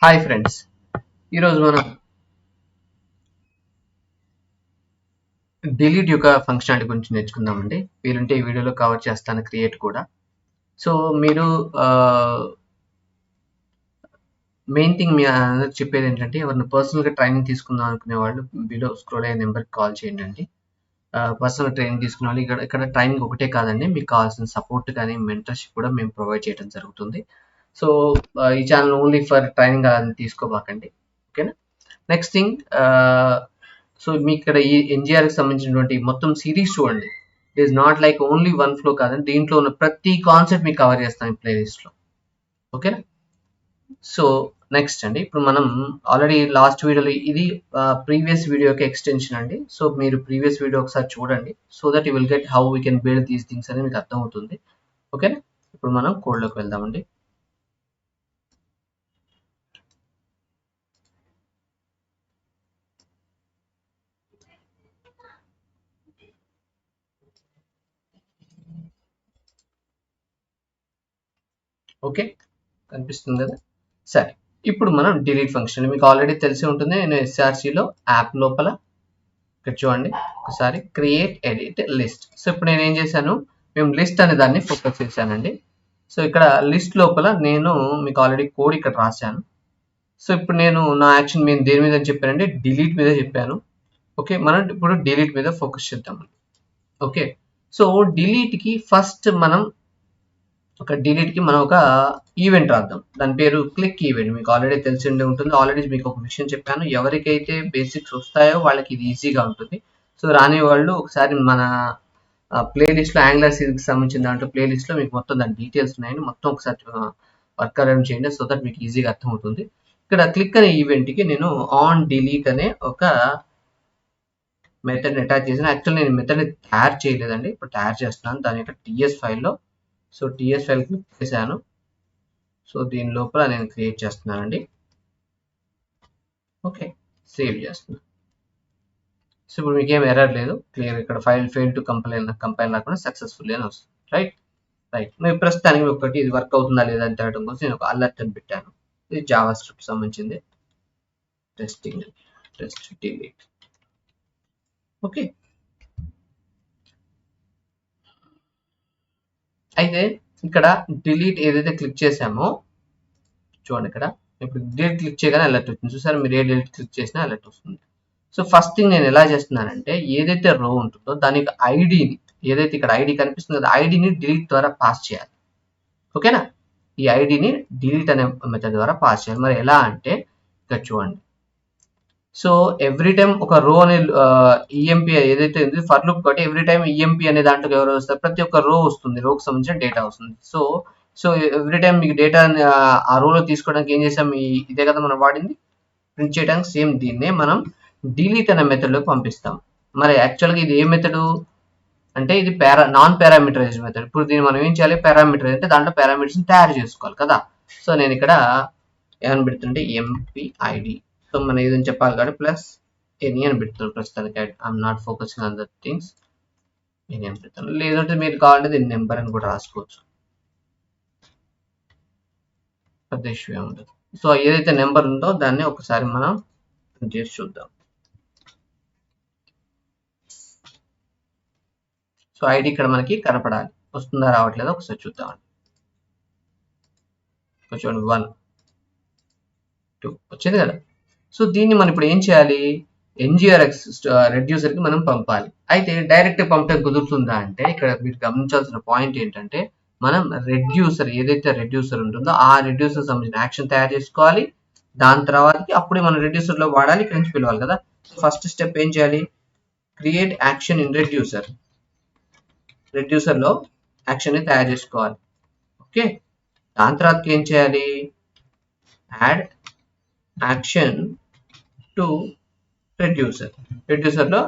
Hi friends, ఈరోజు మనం delete యొక్క ఫంక్షనాలిటీ గురించి నేర్చుకుందామండి. వీలుంటే ఈ వీడియోలో కవర్ చేస్తాను, క్రియేట్ కూడా. సో మీరు మెయిన్ థింగ్ మీ అందరికి చెప్పేది ఏంటంటే, ఎవరైనా పర్సనల్గా ట్రైనింగ్ తీసుకుందాం అనుకునే వాళ్ళు బిలో స్క్రోల్ అయ్యే నెంబర్కి కాల్ చేయండి. పర్సనల్ ట్రైనింగ్ తీసుకునే వాళ్ళు ఇక్కడ ట్రైనింగ్ ఒకటే కాదండి, మీకు కావాల్సిన సపోర్ట్ కానీ మెంటర్షిప్ కూడా మేము ప్రొవైడ్ చేయడం జరుగుతుంది. సో ఈ ఛానల్ ఓన్లీ ఫర్ ట్రైనింగ్ అని తీసుకోబాకండి, ఓకేనా. నెక్స్ట్ థింగ్, సో మీకు ఇక్కడ ఈ ఎన్జిఆర్కి సంబంధించినటువంటి మొత్తం సిరీస్ చూడండి. It is not like only one flow కాదండి, దీంట్లో ఉన్న ప్రతి కాన్సెప్ట్ మీకు కవర్ చేస్తాను ఈ ప్లేలిస్ట్లో, ఓకేనా. సో నెక్స్ట్ అండి, ఇప్పుడు మనం ఆల్రెడీ లాస్ట్ వీడియోలో ఇది ప్రీవియస్ వీడియోకి ఎక్స్టెన్షన్ అండి. సో మీరు ప్రీవియస్ వీడియో ఒకసారి చూడండి, so that you will get how we can build these things అనేది మీకు అర్థమవుతుంది, ఓకేనా. ఇప్పుడు మనం కోడ్లోకి వెళ్దామండి. ఓకే, కనిపిస్తుంది కదా. సరే, ఇప్పుడు మనం డిలీట్ ఫంక్షన్ మీకు ఆల్రెడీ తెలిసి ఉంటుంది. నేను ఎస్ఆర్సిలో యాప్ లోపల ఇక్కడ చూడండి, ఒకసారి క్రియేట్ ఎడిట్ లిస్ట్. సో ఇప్పుడు నేను ఏం చేశాను, మేము లిస్ట్ అనే దాన్ని ఫోకస్ చేశానండి. సో ఇక్కడ లిస్ట్ లోపల నేను మీకు ఆల్రెడీ కోడ్ ఇక్కడ రాశాను. సో ఇప్పుడు నేను నా యాక్షన్ నేను దేని మీద చెప్పానంటే డిలీట్ మీద చెప్పాను. ఓకే, మనం ఇప్పుడు డిలీట్ మీద ఫోకస్ చేద్దాం. ఓకే, సో డిలీట్కి ఫస్ట్ మనం డిలీట్కి మనం ఒక ఈవెంట్ రాద్దాం. దాని పేరు క్లిక్ ఈవెంట్. మీకు ఆల్రెడీ తెలిసి ఉంటుంది. ఆల్రెడీ మీకు ఒక విషయం చెప్పాను, ఎవరికైతే బేసిక్స్ వస్తాయో వాళ్ళకి ఇది ఈజీగా ఉంటుంది. సో రాని వాళ్ళు ఒకసారి మన ప్లేలిస్ట్లో యాంగులర్ సిరీస్కి సంబంధించిన దాంట్లో ప్లేలిస్ట్లో మీకు మొత్తం దాని డీటెయిల్స్ ఉన్నాయని మొత్తం ఒకసారి వర్క్ అరేంజ్ చేయండి, సో దట్ మీకు ఈజీగా అర్థమవుతుంది. ఇక్కడ క్లిక్ అనే ఈవెంట్కి నేను ఆన్ డిలీట్ అనే ఒక మెథడ్ని అటాచ్ చేసిన. యాక్చువల్లీ నేను మెథడ్ని తయారు చేయలేదండి, ఇప్పుడు తయారు చేస్తున్నాను దాని యొక్క టీఎస్ ఫైల్లో. సో టీఎస్ ఫైల్ క్లిక్ చేశాను. సో దీని లోపల నేను క్రియేట్ చేస్తున్నానండి. ఓకే, సేవ్ చేస్తున్నాను. సో ఇప్పుడు మీకు ఏం ఎర్రర్ లేదు, క్లియర్. ఇక్కడ ఫైల్ ఫెయిల్ టు కంపైల్ రాకుండా సక్సెస్ఫుల్ అని వస్తుంది. రైట్. మీరు ప్రస్తుతానికి ఒకటి ఇది వర్క్ అవుతుందా లేదా అని తెలియడం కోసం నేను ఒక అలర్ట్ అని పెట్టాను. ఇది జావా స్క్రిప్ట్ సంబంధించింది. Test delete. ఓకే, అయితే ఇక్కడ డిలీట్ ఏదైతే క్లిక్ చేసామో చూడండి, ఇక్కడ ఇప్పుడు డిలీట్ క్లిక్ చేయగానే అలర్ట్ వచ్చింది. చూసారు, మీరు ఏ డిలీట్ క్లిక్ చేసినా అలర్ట్ వస్తుంది. సో ఫస్ట్ థింగ్ నేను ఎలా చేస్తున్నానంటే, ఏదైతే రో ఉంటుందో దాని యొక్క ఐడిని, ఏదైతే ఇక్కడ ఐడి కనిపిస్తుందో ఐడిని డిలీట్ ద్వారా పాస్ చేయాలి, ఓకేనా. ఈ ఐడిని డిలీట్ అనే మెథడ్ ద్వారా పాస్ చేయాలి. మరి ఎలా అంటే ఇక్కడ చూడండి. సో ఎవ్రీ టైం ఒక రో అనే ఈఎంపీ ఏదైతే ఉంది ఫర్ లూప్ కాబట్టి ఎవ్రీ టైం ఈఎంపీ అనే దాంట్లో ఎవరు వస్తారు, ప్రతి ఒక్క రో వస్తుంది, రోకి సంబంధించిన డేటా వస్తుంది. సో ఎవ్రీ టైం మీకు డేటా ఆ రోలో తీసుకోవడానికి ఏం చేసాం, ఇదే కదా మనం వాడింది ప్రింట్ చేయడానికి. సేమ్ దీన్నే మనం డిలీట్ అనే మెథడ్లోకి పంపిస్తాం. మరి యాక్చువల్గా ఇది ఏ మెథడ్ అంటే ఇది నాన్ పారామీటరైజ్డ్ మెథడ్. ఇప్పుడు దీన్ని మనం ఏం చేయాలి, పారామీటర్ అంటే దాంట్లో పారామీటర్స్ని తయారు చేసుకోవాలి కదా. సో నేను ఇక్కడ ఏమని పెడుతుంటే ఎంపీఐడి. సో మనం ఏదని చెప్పాలి కాబట్టి ప్లస్ ఎనీ అని పెడుతున్నాను ప్రస్తుతానికి. I'm not focusing on the things. Any అని పెడతాను, లేదంటే మీరు కావాలంటే దీని నెంబర్ అని కూడా రాసుకోవచ్చు, పెద్ద ఇష్యూ ఏముండదు. సో ఏదైతే నెంబర్ ఉందో దాన్ని ఒకసారి మనం చేసి చూద్దాం. సో ఐడి ఇక్కడ మనకి కనపడాలి, వస్తుందా రావట్లేదో ఒకసారి చూద్దామండి. చూడండి 1 2 వచ్చింది కదా. సో దీన్ని మనం ఇప్పుడు ఏం చేయాలి, ఎన్జిఆర్ఎక్స్ రెడ్యూసర్కి మనం పంపాలి. అయితే డైరెక్ట్ పంపడం కుదురుతుందా అంటే ఇక్కడ మీరు గమనించాల్సిన పాయింట్ ఏంటంటే, మనం రెడ్యూసర్ ఏదైతే రెడ్యూసర్ ఉంటుందో ఆ రెడ్యూసర్ సంబంధించిన యాక్షన్ తయారు చేసుకోవాలి. దాని తర్వాతకి అప్పుడే మనం రెడ్యూసర్లో వాడాలి, ఇక్కడి నుంచి పిలవాలి కదా. సో ఫస్ట్ స్టెప్ ఏం చేయాలి, క్రియేట్ యాక్షన్ ఇన్ రెడ్యూసర్లో యాక్షన్ని తయారు చేసుకోవాలి. ఓకే, దాని తర్వాతకి ఏం చేయాలి, యాడ్ యాక్షన్ టు రెడ్యూసర్లో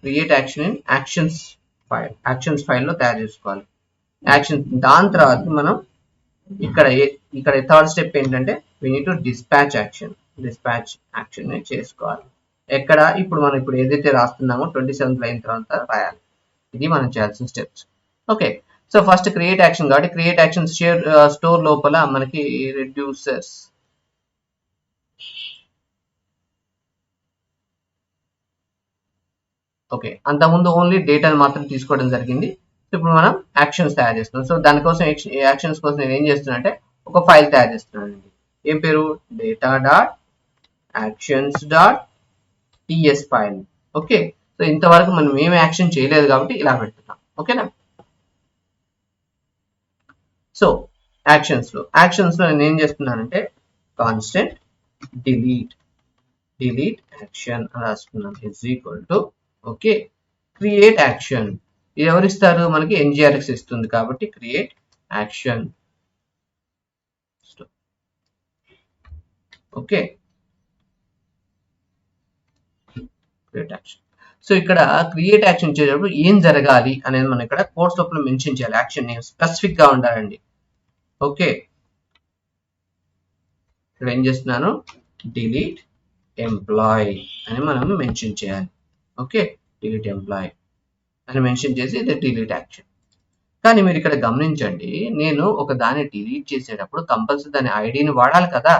క్రియేట్ యాక్షన్ ఇన్ యాక్షన్స్ ఫైల్లో తయారు చేసుకోవాలి యాక్షన్. దాని తర్వాత మనం ఇక్కడ థర్డ్ స్టెప్ ఏంటంటే we need to dispatch action చేసుకోవాలి. ఎక్కడ ఇప్పుడు మనం ఏదైతే రాస్తున్నామో 27th లైన్ తర్వాత రాయాలి. ఇది మనం చేయాల్సిన steps. Okay, so first create action కాబట్టి క్రియేట్ యాక్షన్ స్టోర్ లోపల మనకి రెడ్యూసర్స్ ఓకే, అంతకుముందు ఓన్లీ డేటాను మాత్రం తీసుకోవడం జరిగింది. ఇప్పుడు మనం యాక్షన్స్ తయారు చేస్తున్నాం. సో దానికోసం యాక్షన్స్ కోసం నేను ఏం చేస్తున్నా అంటే ఒక ఫైల్ తయారు చేస్తున్నాను. ఏం పేరు? Data dot actions dot TS file. Okay, so ఇంతవరకు మనం ఏం యాక్షన్ చేయలేదు కాబట్టి ఇలా పెడుతున్నాం. ఓకేనా? సో యాక్షన్స్ లో నేను ఏం చేస్తున్నానంటే కాన్స్టెంట్ డిలీట్ యాక్షన్ అని రాసుకున్నాను is equal to okay create action. ఇది ఎవరు ఇస్తారు? మనకి NGRX ఇస్తుంది కాబట్టి create action. Okay, create action. So ఇక్కడ క్రియేట్ యాక్షన్ చేసేటప్పుడు ఏం జరగాలి అనేది మనం ఇక్కడ కోర్స్ లోపల మెన్షన్ చేయాలి. యాక్షన్ నేమ్ స్పెసిఫిక్ గా ఉండాలండి. ఓకే, ఇక్కడ ఏం చేస్తున్నాను? డిలీట్ ఎంప్లాయ్ అని మనం మెన్షన్ చేయాలి. ఓకే, డిలీట్ ఎంప్లాయ్ అని మెన్షన్ చేసి ఇది డిలీట్ యాక్షన్. కానీ మీరు ఇక్కడ గమనించండి, నేను ఒక దాన్ని డిలీట్ చేసేటప్పుడు కంపల్సరీ దాని ఐడిని వాడాలి కదా.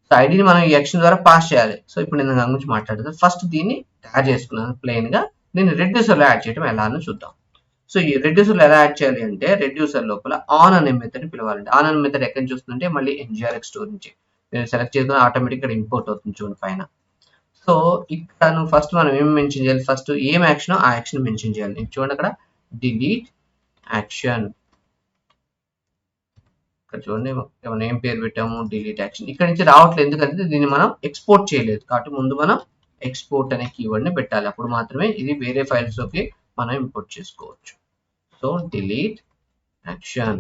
సో ఐడిని మనం ఈ యాక్షన్ ద్వారా పాస్ చేయాలి. సో ఇప్పుడు నేను దాని గురించి మాట్లాడుతాను. ఫస్ట్ దీన్ని యాడ్ చేసుకున్నాను ప్లెయిన్ గా. నేను రెడ్యూసర్లో యాడ్ చేయడం ఎలా అని చూద్దాం. సో ఈ రెడ్యూసర్లో ఎలా యాడ్ చేయాలి అంటే రెడ్యూసర్ లోపల ఆన్ అనే మెథడ్ పిలవాలండి. ఆన్ అనే మెథడ్ ఎక్కడి నుంచి వస్తుందంటే మళ్ళీ NGRX స్టోర్ నుంచి నేను సెలెక్ట్ చేసుకుని ఆటోమేటిక్ ఇక్కడ ఇంపోర్ట్ అవుతుంది చూడండి పైన. సో ఇక్కడ నువ్వు ఫస్ట్ మనం ఏం మెన్షన్ చేయాలి? ఫస్ట్ ఏం యాక్షన్ ఆ యాక్షన్ మెన్షన్ చేయాలి. చూడండి అక్కడ డిలీట్ యాక్షన్. ఇక్కడ చూడండి మనం ఏం పేరు పెట్టాము? Delete action. ఇక్కడ నుంచి రావట్లేదు ఎందుకంటే దీన్ని మనం ఎక్స్పోర్ట్ చేయలేదు కాబట్టి ముందు మనం ఎక్స్పోర్ట్ అనే కీవర్డ్ ని పెట్టాలి. అప్పుడు మాత్రమే ఇది వేరే ఫైల్స్ లోకి మనం ఇంపోర్ట్ చేసుకోవచ్చు. So delete action.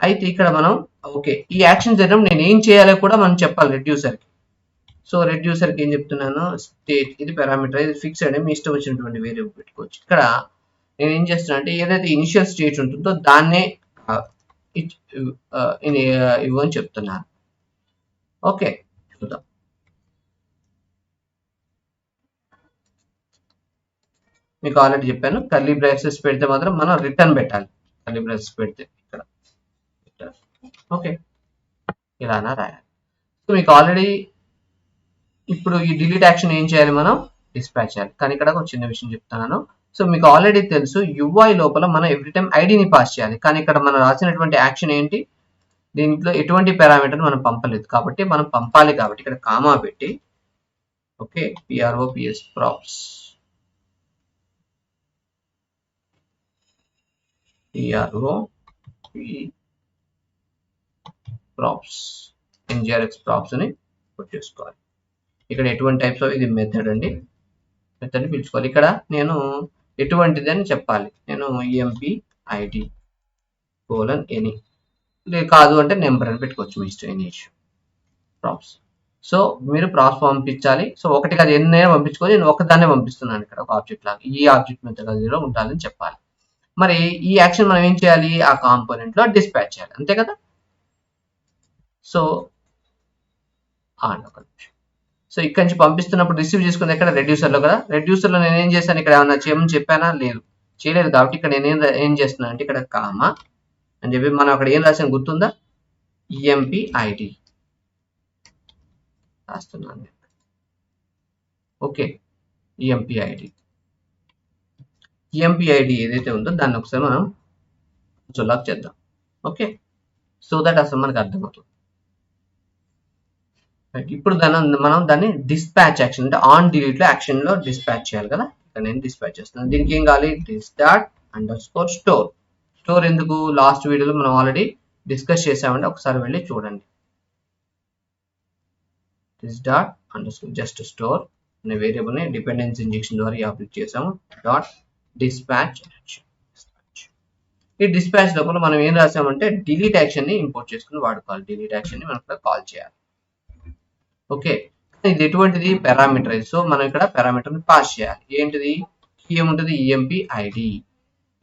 అయితే ఇక్కడ మనం ఓకే ఈ యాక్షన్ జరిగినప్పుడు నేను ఏం చేయాలో కూడా మనం చెప్పాలి రెడ్యూసర్ కి. సో రెడ్యూసర్ కి ఏం చెప్తున్నాను? స్టేట్ ఇది పారామీటర్, ఇది ఫిక్స్డ్ మీ ఇష్టం వచ్చినటువంటి వేరియబుల్ పెట్టుకోవచ్చు. ఇక్కడ నేను ఏం చేస్తున్నా అంటే ఏదైతే ఇనిషియల్ స్టేట్ ఉంటుందో దాన్నే ఇవ్వని చెప్తున్నాను. ఓకే, చూద్దాం. మీకు ఆల్రెడీ చెప్పాను కర్లీ బ్రాకెట్స్ పెడితే మాత్రం మనం రిటర్న్ పెట్టాలి. కర్లీ బ్రాకెట్స్ పెడితే ఇక్కడ ఓకే ఇలానా రాయాలి. సో మీకు ఆల్రెడీ ఇప్పుడు ఈ డిలీట్ యాక్షన్ ఏం చేయాలి? మనం డిస్పాచ్ చేయాలి. కానీ ఇక్కడ ఒక చిన్న విషయం చెప్తున్నాను. సో మీకు ఆల్రెడీ తెలుసు UI లోపల మనం ఎవ్రీ టైం ఐడిని పాస్ చేయాలి. కానీ ఇక్కడ మనం రాసినటువంటి యాక్షన్ ఏంటి? దీంట్లో ఎటువంటి పారామీటర్ మనం పంపలేదు కాబట్టి మనం పంపాలి కాబట్టి ఇక్కడ కామా పెట్టి okay PROPS props props NGRX props అని పుట్ చేసుకోవాలి. ఇక్కడ ఎటువంటి టైప్స్ ఆఫ్ ఇది మెథడ్ అండి. మెథడ్ పిలుచుకోవాలి. ఇక్కడ నేను ఎటువంటిది అని చెప్పాలి. నేను EMP ID ఎనీ కాదు అంటే నెంబర్ అని పెట్టుకోవచ్చు మీ ఇష్టం. Any issue props. సో మీరు ప్రాప్స్ పంపించాలి. సో ఒకటి కాదు ఎన్నైనా పంపించుకొని నేను ఒకదాన్నే పంపిస్తున్నాను ఇక్కడ ఒక ఆబ్జెక్ట్ లాగా. ఈ ఆబ్జెక్ట్ మెథడాలజీలో ఉండాలని చెప్పాలి. మరి ఈ యాక్షన్ మనం ఏం చేయాలి? ఆ కాంపోనెంట్ లో డిస్పాచ్ చేయాలి. అంతే కదా. సో ఒక నిమిషం. సో ఇక్కడ నుంచి పంపిస్తున్నప్పుడు రిసీవ్ చేసుకుంది ఎక్కడ? రెడ్యూసర్ లో కదా. రెడ్యూసర్ లో నేను ఏం చేశాను? ఇక్కడ ఏమన్నా చేయమని చెప్పానా? లేదు, చేయలేదు. కాబట్టి ఇక్కడ నేను ఏం చేస్తున్నాను అంటే ఇక్కడ కామా అని చెప్పి మనం అక్కడ ఏం రాసాను గుర్తుందా? EMP ID రాస్తున్నాను. ఓకే EMP ID ఏదైతే ఉందో దాన్ని ఒకసారి మనం లాక్ చేద్దాం. ఓకే, సో దట్ అసలు మనకు అర్థమవుతుంది. ఇప్పుడు మనం దాన్ని డిస్పాచ్ యాక్షన్ అంటే ఆన్ డిలీట్ లో యాక్షన్ లో డిస్పాచ్ చేయాలి కదా. ఇక్కడ నేను డిస్పాచ్ చేస్తున్నాను. దీనికి ఏం కావాలి? స్టోర్ ఎందుకు? లాస్ట్ వీడియోలో మనం ఆల్రెడీ డిస్కస్ చేసామంటే ఒకసారి వెళ్ళి చూడండి. జస్ట్ స్టోర్ అనే వేరియబుల్ ని డిపెండెన్సీ ఇంజెక్షన్ ద్వారా అప్డేట్ చేసాము. Dispatch action. ఈ డిస్పాచ్ లోపల మనం ఏం రాసామంటే డిలీట్ యాక్షన్ ని ఇంపోర్ట్ చేసుకుని వాడుకోవాలి. డిలీట్ యాక్షన్ ని మనం ఇక్కడ కాల్ చేయాలి. ఓకే, ఇది ఎటువంటిది? పారామీటర్. సో మనం ఇక్కడ పారామీటర్ ని పాస్ చేయాలి. ఏంటిది? ఏముంటది? EMP ID.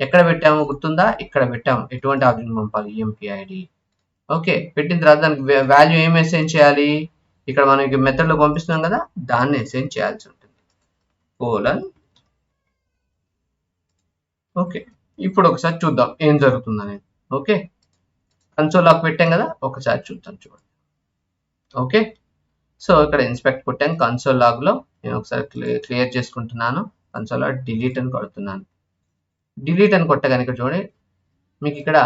ఎక్కడ పెట్టాము గుర్తుందా? ఇక్కడ పెట్టాము. ఎటువంటి ఆబ్జెక్ట్ పంపాలి? EMP ID. ఓకే, పెట్టిన తర్వాత దానికి వాల్యూ ఏం అసైన్ చేయాలి? ఇక్కడ మనకి మెథడ్ లో పంపిస్తున్నాం కదా, దాన్ని అసైన్ చేయాల్సి ఉంటుంది. ఓకే, ఇప్పుడు ఒకసారి చూద్దాం ఏం జరుగుతుంది అనేది. ఓకే, కన్సోల్ లాగ్ పెట్టాం కదా, ఒకసారి చూద్దాం. చూడండి. ఓకే, సో ఇక్కడ ఇన్స్పెక్ట్ కొట్టాను. కన్సోల్ లాగ్ లో నేను ఒకసారి క్లియర్ చేసుకుంటున్నాను. కన్సోల్ డిలీట్ అని కొడుతున్నాను. డిలీట్ అని కొట్టగానే ఇక్కడ చూడండి మీకు ఇక్కడ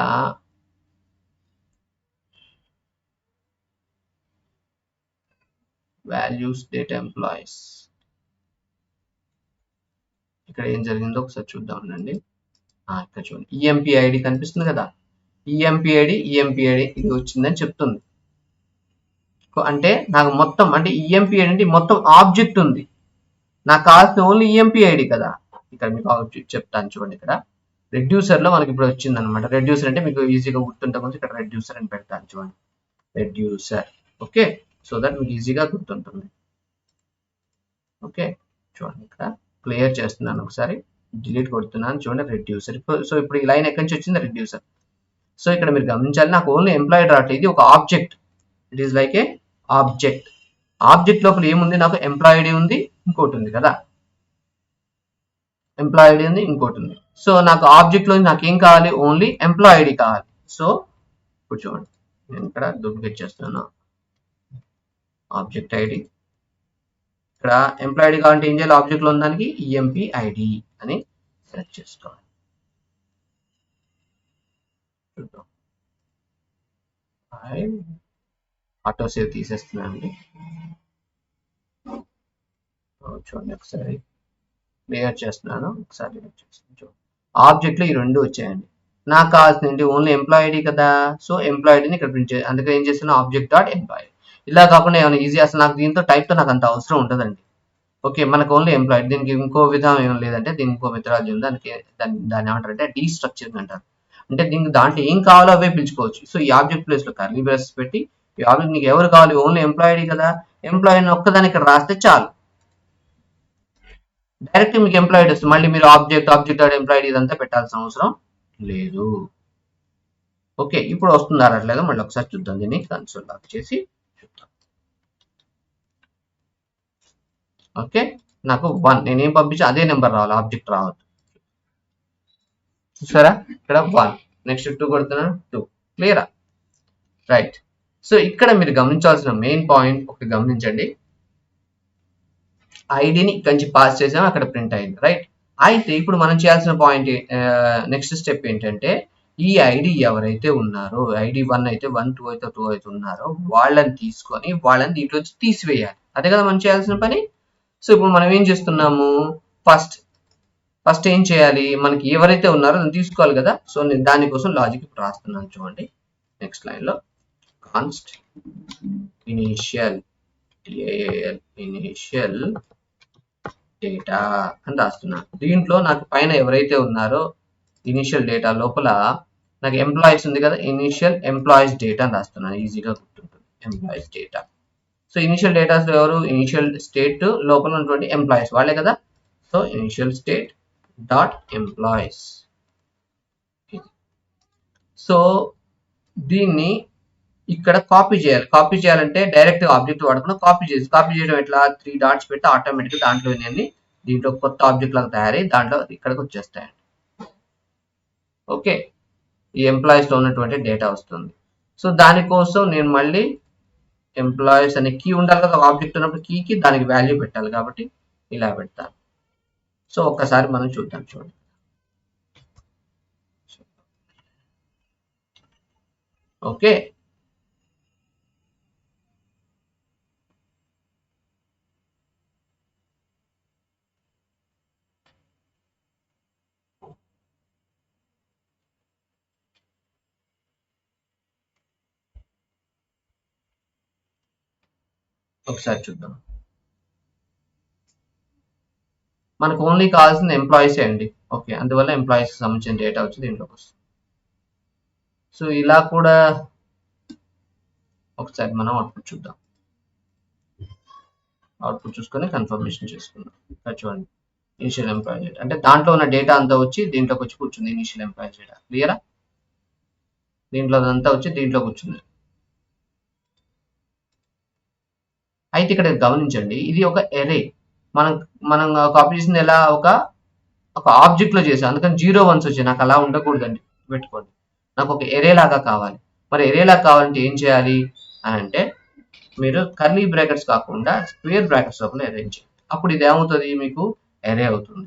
వాల్యూస్ డేటా ఎంప్లాయీస్ ఇక్కడ ఏం జరిగిందో ఒకసారి చూద్దాం అండి. ఇక్కడ చూడండి ఈఎంపీ ఐడి కనిపిస్తుంది కదా, ఈఎంపీ ఐడి ఇది వచ్చిందని చెప్తుంది. అంటే నాకు మొత్తం అంటే ఈఎంపీ ఐడి అంటే మొత్తం ఆబ్జెక్ట్ ఉంది, నాకు కావాల్సిన ఓన్లీ ఈఎంపీ ఐడి కదా. ఇక్కడ మీకు ఆబ్జెక్ట్ చెప్తాను చూడండి. ఇక్కడ రెడ్యూసర్ లో మనకి ఇప్పుడు వచ్చింది అనమాట. రెడ్యూసర్ అంటే మీకు ఈజీగా గుర్తుంటే కొంచెం ఇక్కడ రెడ్యూసర్ అని పెడతాను చూడండి, రెడ్యూసర్. ఓకే, సో దట్ మీకు ఈజీగా గుర్తుంటుంది. ఓకే చూడండి ఇక్కడ క్లియర్ చేస్తున్నాను, ఒకసారి డిలీట్ కొడుతున్నాను చూడండి, రెడ్యూసర్. సో ఇప్పుడు ఈ లైన్ ఎక్కడి నుంచి వచ్చింది, రెడ్యూసర్. సో ఇక్కడ మీరు గమనించాలి, నాకు ఓన్లీ ఎంప్లాయిడ్ రావట్లేదు, ఇది ఒక object, it is like A object. Object లోపల ఏముంది, నాకు ఎంప్లాయిడ్ ఉంది, ఇంకోటి ఉంది కదా, ఎంప్లాయిడ్ ఉంది, ఇంకోటి ఉంది. సో నాకు ఆబ్జెక్ట్ లో నాకు ఏం కావాలి, ఓన్లీ ఎంప్లాయిడ్ కావాలి. సో ఇప్పుడు చూడండి నేను ఇక్కడ డూప్లికేట్ చేస్తున్నాను, ఆబ్జెక్ట్ ఐడి. ఇక్కడ ఎంప్లాయిడ్ కావాలంటే ఏం చేయాలి, ఆబ్జెక్ట్ లో ఉన్న దానికి ఈఎంపీ ఐడి అని సెలెక్ట్ చేసుకోవాలి. చూద్దాం, ఆటో సేవ్ తీసేస్తున్నాను అండి. చూడండి ఒకసారి క్లియర్ చేస్తున్నాను, ఒకసారి చూడండి ఆబ్జెక్ట్ లో ఈ రెండు వచ్చాయండి. నాకు కావాల్సింది ఓన్లీ ఎంప్లాయిడ్ కదా, సో ఎంప్లాయిడ్ని ఇక్కడ ప్రింట్ చేయాలి. అందుకే ఏం చేస్తున్నా, ఆబ్జెక్ట్ డాట్ ఎంప్లాయిడ్. ఇలా కాకుండా ఏమైనా ఈజీ, అసలు నాకు దీంతో టైప్తో నాకు అంత అవసరం ఉంటుందండి. ఓకే, మనకు ఓన్లీ ఎంప్లాయిడ్, దీనికి ఇంకో విధానం ఏం లేదంటే దీనికి ఇంకో మెథడాలజీ ఉంది, దాన్ని ఏమంటారంటే డీస్ట్రక్చరింగ్ అంటారు. అంటే దీనికి దాంట్లో ఏం కావాలో అవే పిలుచుకోవచ్చు. సో ఈ ఆబ్జెక్ట్ ప్లేస్ లో కర్లీ బ్రేసెస్ పెట్టి, ఈ ఆబ్జెక్ట్ నీకు ఎవరు కావాలి, ఓన్లీ ఎంప్లాయిడ్ కదా, ఎంప్లాయిడ్ ఒక్కదాన్ని ఇక్కడ రాస్తే చాలు, డైరెక్ట్ మీకు ఎంప్లాయిడ్ వస్తుంది. మళ్ళీ మీరు ఆబ్జెక్ట్ డాట్ ఎంప్లాయిడ్ ఇదంతా పెట్టాల్సిన అవసరం లేదు. ఓకే, ఇప్పుడు వస్తుందా రావట్లేదో మళ్ళీ ఒకసారి చూద్దాం, దీన్ని కన్సోల్ లాక్ చేసి చూద్దాం. ఓకే, నాకు 1 నేనేం పంపించా అదే నెంబర్ రావాలి, ఆబ్జెక్ట్ రావద్దు. చూసారా ఇక్కడ 1, నెక్స్ట్ 2 కొడుతున్నాను, 2. క్లియరా, రైట్. సో ఇక్కడ మీరు గమనించాల్సిన మెయిన్ పాయింట్ ఒకటి గమనించండి, ఐడిని ఇక్కడి నుంచి పాస్ చేసాము, అక్కడ ప్రింట్ అయింది, రైట్. అయితే ఇప్పుడు మనం చేయాల్సిన పాయింట్, నెక్స్ట్ స్టెప్ ఏంటంటే, ఈ ఐడి ఎవరైతే ఉన్నారో, ఐడి 1 అయితే 1, 2 అయితే 2 అయితే ఉన్నారో వాళ్ళని తీసుకొని వాళ్ళని దీంట్లోంచి తీసివేయాలి. అదే కదా మనం చేయాల్సిన పని. సో ఇప్పుడు మనం ఏం చేస్తున్నాము, ఫస్ట్ ఏం చేయాలి, మనకి ఎవరైతే ఉన్నారో దాన్ని తీసుకోవాలి కదా. సో నేను దానికోసం లాజిక్ ఇప్పుడు రాస్తున్నాను చూడండి, నెక్స్ట్ లైన్ లో కాన్స్ట్ ఇనిషియల్ ఇనిషియల్ డేటా అని రాస్తున్నాను. దీంట్లో నాకు పైన ఎవరైతే ఉన్నారో ఇనిషియల్ డేటా లోపల నాకు ఎంప్లాయీస్ ఉంది కదా, ఇనిషియల్ ఎంప్లాయీస్ డేటా అని రాస్తున్నాను, ఈజీగా గుర్తుంటుంది, employees data. So initial datas ఎవరు, ఇనిషియల్ స్టేట్ లోపల ఉన్నటువంటి ఎంప్లాయీస్ వాళ్ళే కదా. So initial state dot employees. So దీన్ని ఇక్కడ కాపీ చేయాలి. కాపీ చేయాలంటే డైరెక్ట్ ఆబ్జెక్ట్ వాడకుండా కాపీ చేయడం ఎట్లా, 3 డాట్స్ పెట్టి ఆటోమేటిక్గా దాంట్లో దీంట్లో కొత్త ఆబ్జెక్ట్ లాగా తయారై దాంట్లో ఇక్కడికి వచ్చేస్తాయండి. ఓకే, ఈ ఎంప్లాయీస్ లో ఉన్నటువంటి డేటా వస్తుంది. సో దానికోసం నేను మళ్ళీ ఎంప్లాయీస్ అనే కీ ఉండాలి కదా, ఆబ్జెక్ట్ ఉన్నప్పుడు కీకి దానికి వాల్యూ పెట్టాలి కాబట్టి ఇలా పెడతాను. సో ఒక్కసారి మనం చూద్దాం చూడండి. ఓకే, ఒకసారి చూద్దాం. మనకు ఓన్లీ కావాల్సిన ఎంప్లాయీసే అండి. ఓకే, అందువల్ల ఎంప్లాయీస్ సంబంధించిన డేటా వచ్చి దీంట్లోకి వస్తుంది. సో ఇలా కూడా ఒకసారి మనం అవుట్పుట్ చూద్దాం, అవుట్పుట్ చూసుకొని కన్ఫర్మేషన్ చేసుకుందాం. చూడండి ఇనిషియల్ ఎంప్లాయీ డేటా అంటే దాంట్లో ఉన్న డేటా అంతా వచ్చి దీంట్లోకి వచ్చి కూర్చుంది, ఇనిషియల్ ఎంప్లాయీ డేటా. క్లియరా, దీంట్లో అంతా వచ్చి దీంట్లో కూర్చుంది. అయితే ఇక్కడ గమనించండి, ఇది ఒక ఎరే, మనం కాపీ చేసింది ఎలా, ఒక ఆబ్జెక్ట్ లో చేసాం, అందుకని 0 1s వచ్చాయి. నాకు అలా ఉండకూడదండి, పెట్టుకోండి. నాకు ఒక ఎరే లాగా కావాలి. మరి ఎరే లాగా కావాలంటే ఏం చేయాలి అని అంటే, మీరు కర్లీ బ్రాకెట్స్ కాకుండా స్క్వేర్ బ్రాకెట్స్ లోపల అరేంజ్ చేయండి. అప్పుడు ఇది ఏమవుతుంది, మీకు ఎరే అవుతుంది.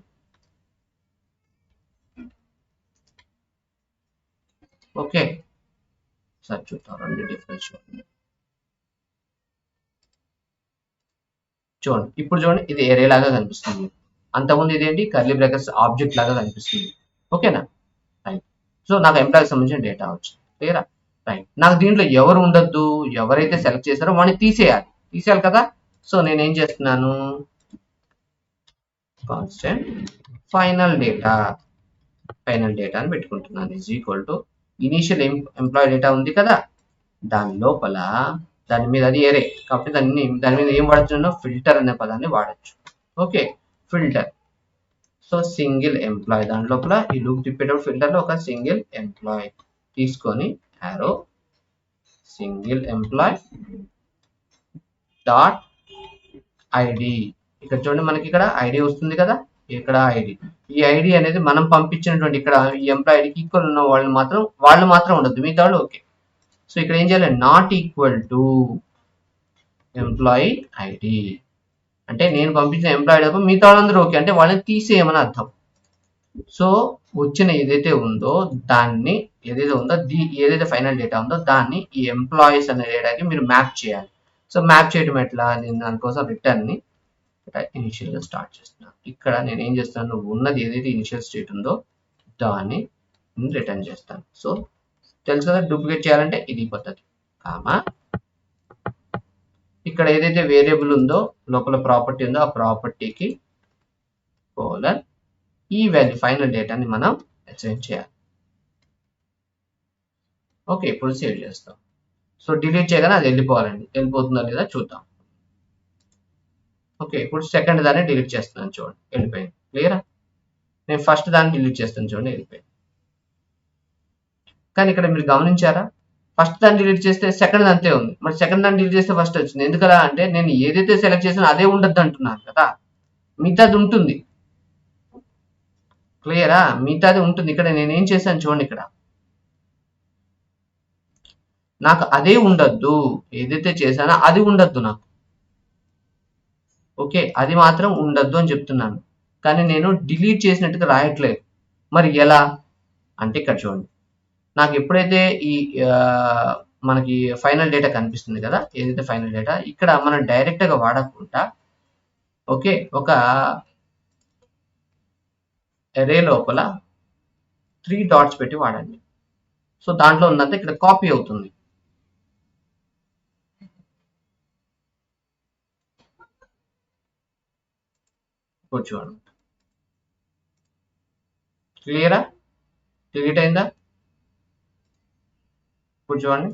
ఓకే, సార్ చూద్దాం రెండు డిఫరెన్స్ చూడండి. ఇప్పుడు చూడండి, ఇది ఏరే లాగా కనిపిస్తుంది. అంతకుముందు ఇదేంటి కర్లీ బ్రాకెట్స్ ఆబ్జెక్ట్ లాగా కనిపిస్తుంది. ఓకేనా, రైట్. సో నాకు ఎంప్లాయీకి సంబంధించిన డేటా వచ్చింది. క్లియరా, రైట్. నాకు దీంట్లో ఎవరు ఉండొద్దు, ఎవరైతే సెలెక్ట్ చేశారో వాడిని తీసేయాలి కదా. సో నేను ఏం చేస్తున్నాను, కాన్స్టెంట్ ఫైనల్ డేటా అని పెట్టుకుంటున్నాను. Is equal to initial employee data ఉంది కదా, దాని లోపల దాని మీద అది ఏరే కాబట్టి దాని మీద ఏం వాడుతున్నానో ఫిల్టర్ అనే పదాన్ని వాడచ్చు. Okay, filter. So single employee దాని లోపల ఈ లూప్ తిప్పేటప్పుడు ఫిల్టర్ లో ఒక సింగిల్ ఎంప్లాయ్ తీసుకొని arrow single employee dot ID. ఇక్కడ చూడండి, మనకి ఇక్కడ ఐడి వస్తుంది కదా, ఇక్కడ ఐడి. ఈ ఐడి అనేది మనం పంపించినటువంటి ఇక్కడ ఈ ఎంప్లాయ్ ఐడికి ఈక్వల్ ఉన్న వాళ్ళు మాత్రం ఉండదు, మిగతా వాళ్ళు ఓకే. సో ఇక్కడ ఏం చేయాలి, not equal to employee ID అంటే నేను పంపించిన ఎంప్లాయీ తప్ప మిగతా వాళ్ళందరూ ఓకే అంటే వాళ్ళని తీసేయమని అర్థం. సో వచ్చిన ఏదైతే ఉందో దాన్ని ఏదైతే ఫైనల్ డేటా ఉందో దాన్ని ఈ ఎంప్లాయీస్ అనే డేటాకి మీరు మ్యాప్ చేయాలి. సో మ్యాప్ చేయడం ఎట్లా, నేను దానికోసం రిటర్న్ ని ఇనిషియల్ గా స్టార్ట్ చేస్తున్నాను. ఇక్కడ నేను ఏం చేస్తాను, ఉన్నది ఏదైతే ఇనిషియల్ స్టేట్ ఉందో దాన్ని రిటర్న్ చేస్తాను. సో తెలుసు కదా, డూప్లికేట్ చేయాలంటే ఇది పద్ధతి. కామా ఇక్కడ ఏదైతే వేరియబుల్ ఉందో లోపల ప్రాపర్టీ ఉందో ఆ ప్రాపర్టీకి కోలన్ ఈ వాల్యూ ఫైనల్ డేటాని మనం అసైన్ చేయాలి. ఓకే, ఇప్పుడు సేవ్ చేస్తాం. సో డిలీట్ చేయగానే అది వెళ్ళిపోతుందా లేదా చూద్దాం. ఓకే, ఇప్పుడు సెకండ్ దాన్ని డిలీట్ చేస్తున్నాను, చూడండి వెళ్ళిపోయింది. క్లియరా, నేను ఫస్ట్ దాన్ని డిలీట్ చేస్తాను, చూడండి వెళ్ళిపోయింది. కానీ ఇక్కడ మీరు గమనించారా, ఫస్ట్ దాన్ని డిలీట్ చేస్తే సెకండ్ అంతే ఉంది, మరి సెకండ్ దాన్ని డిలీట్ చేస్తే ఫస్ట్ వచ్చింది. ఎందుకలా అంటే నేను ఏదైతే సెలెక్ట్ చేసానో అదే ఉండద్దు అంటున్నాను కదా, మిగతాది ఉంటుంది. క్లియరా, మిగతాది ఉంటుంది. ఇక్కడ నేను ఏం చేశాను చూడండి, ఇక్కడ నాకు అదే ఉండద్దు, ఏదైతే చేశానో అది ఉండద్దు నాకు. ఓకే, అది మాత్రం ఉండద్దు అని చెప్తున్నాను, కానీ నేను డిలీట్ చేసినట్టుగా రాయట్లేదు. మరి ఎలా అంటే ఇక్కడ చూడండి, నాకు ఎప్పుడైతే ఈ మనకి ఫైనల్ డేటా కనిపిస్తుంది కదా, ఏదైతే ఫైనల్ డేటా ఇక్కడ మనం డైరెక్ట్ గా వాడకుండా ఓకే ఒక అరే లోపల 3 డాట్స్ పెట్టి వాడండి. సో దాంట్లో ఉన్నంత ఇక్కడ కాపీ అవుతుంది. చూడండి, క్లియరా, డిలీట్ అయిందా, ఇప్పుడు చూడండి.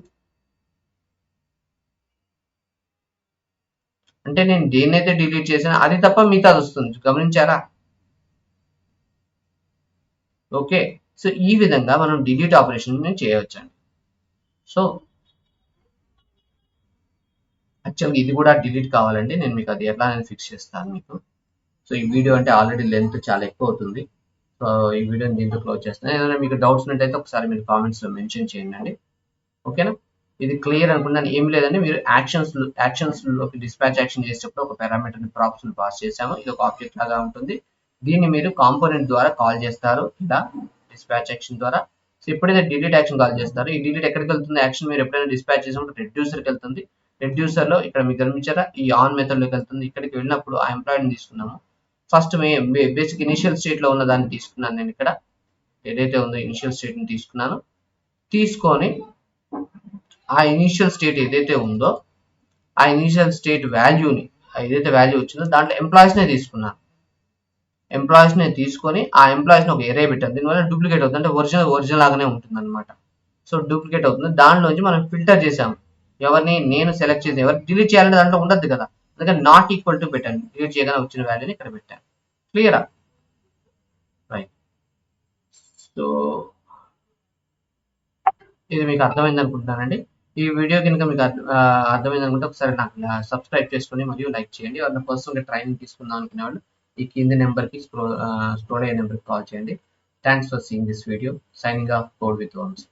అంటే నేను దేన్నైతే డిలీట్ చేసానో అది తప్ప మిగతాది వస్తుంది, గమనించారా. ఓకే, సో ఈ విధంగా మనం డిలీట్ ఆపరేషన్ చేయవచ్చండి. సో యాక్చువల్గా ఇది కూడా డిలీట్ కావాలంటే నేను మీకు అది ఎట్లా నేను ఫిక్స్ చేస్తాను మీకు. సో ఈ వీడియో అంటే ఆల్రెడీ లెంత్ చాలా ఎక్కువ అవుతుంది. సో ఈ వీడియోని దీంతో క్లోజ్ చేస్తాను. ఏదైనా మీకు డౌట్స్ ఉన్నట్టయితే ఒకసారి మీరు కామెంట్స్లో మెన్షన్ చేయండి. ఓకేనా, ఇది క్లియర్ అనుకున్నాను. ఏం లేదంటే మీరు యాక్షన్స్లోకి డిస్పాచ్ యాక్షన్ చేసేటప్పుడు ఒక పారామీటర్ని ప్రాప్స్ని పాస్ చేసాము, ఇది ఒక ఆబ్జెక్ట్ లాగా ఉంటుంది. దీన్ని మీరు కాంపోనెంట్ ద్వారా కాల్ చేస్తారు ఇలా డిస్పాచ్ యాక్షన్ ద్వారా. సో ఎప్పుడైతే డిలీట్ యాక్షన్ కాల్ చేస్తారో ఈ డిలీట్ ఎక్కడికి వెళ్తుంది, యాక్షన్ మీరు ఎప్పుడైనా డిస్పాచ్ చేసినప్పుడు రెడ్యూసర్కి వెళ్తుంది. రెడ్యూసర్లో ఇక్కడ మీకు గమనించారా ఈ ఆన్ మెథడ్లోకి వెళ్తుంది. ఇక్కడికి వెళ్ళినప్పుడు ఆ ఎంప్లాయీని తీసుకున్నాము. ఫస్ట్ బేసిక్ ఇనిషియల్ స్టేట్లో ఉన్న దాన్ని తీసుకున్నాను. నేను ఇక్కడ ఏదైతే ఉందో ఇనిషియల్ స్టేట్ని తీసుకొని ఆ ఇనిషియల్ స్టేట్ ఏదైతే ఉందో ఆ ఇనిషియల్ స్టేట్ వాల్యూని ఏదైతే వాల్యూ వచ్చిందో దాంట్లో ఎంప్లాయీస్నే తీసుకొని ఆ ఎంప్లాయీస్ని ఒక ఎరే పెట్టాను. దీనివల్ల డూప్లికేట్ అవుతుంది, అంటే ఒరిజినల్ లాగానే ఉంటుంది అనమాట. సో డూప్లికేట్ అవుతుంది. దానిలోంచి మనం ఫిల్టర్ చేసాము, ఎవరిని నేను సెలెక్ట్ చేసి ఎవరు డిలీట్ చేయాలంటే దాంట్లో ఉండద్దు కదా, అందుకని నాట్ ఈక్వల్ టు పెట్టాను. డిలీట్ చేయగానే వచ్చిన వాల్యూని ఇక్కడ పెట్టాను. క్లియరా, రైట్. సో ఇది మీకు అర్థమైంది అనుకుంటున్నానండి. ఈ వీడియో కనుక మీకు అర్థమైంది అనుకుంటే ఒకసారి నాకు సబ్స్క్రైబ్ చేసుకొని మరియు లైక్ చేయండి. వాళ్ళ పర్సనల్గా ట్రైనింగ్ తీసుకుందాం అనుకునే వాళ్ళు ఈ కింది నెంబర్కి స్క్రోల్ అయ్యే నెంబర్కి కాల్ చేయండి. Thanks for seeing this video. Signing off code with Ohm's.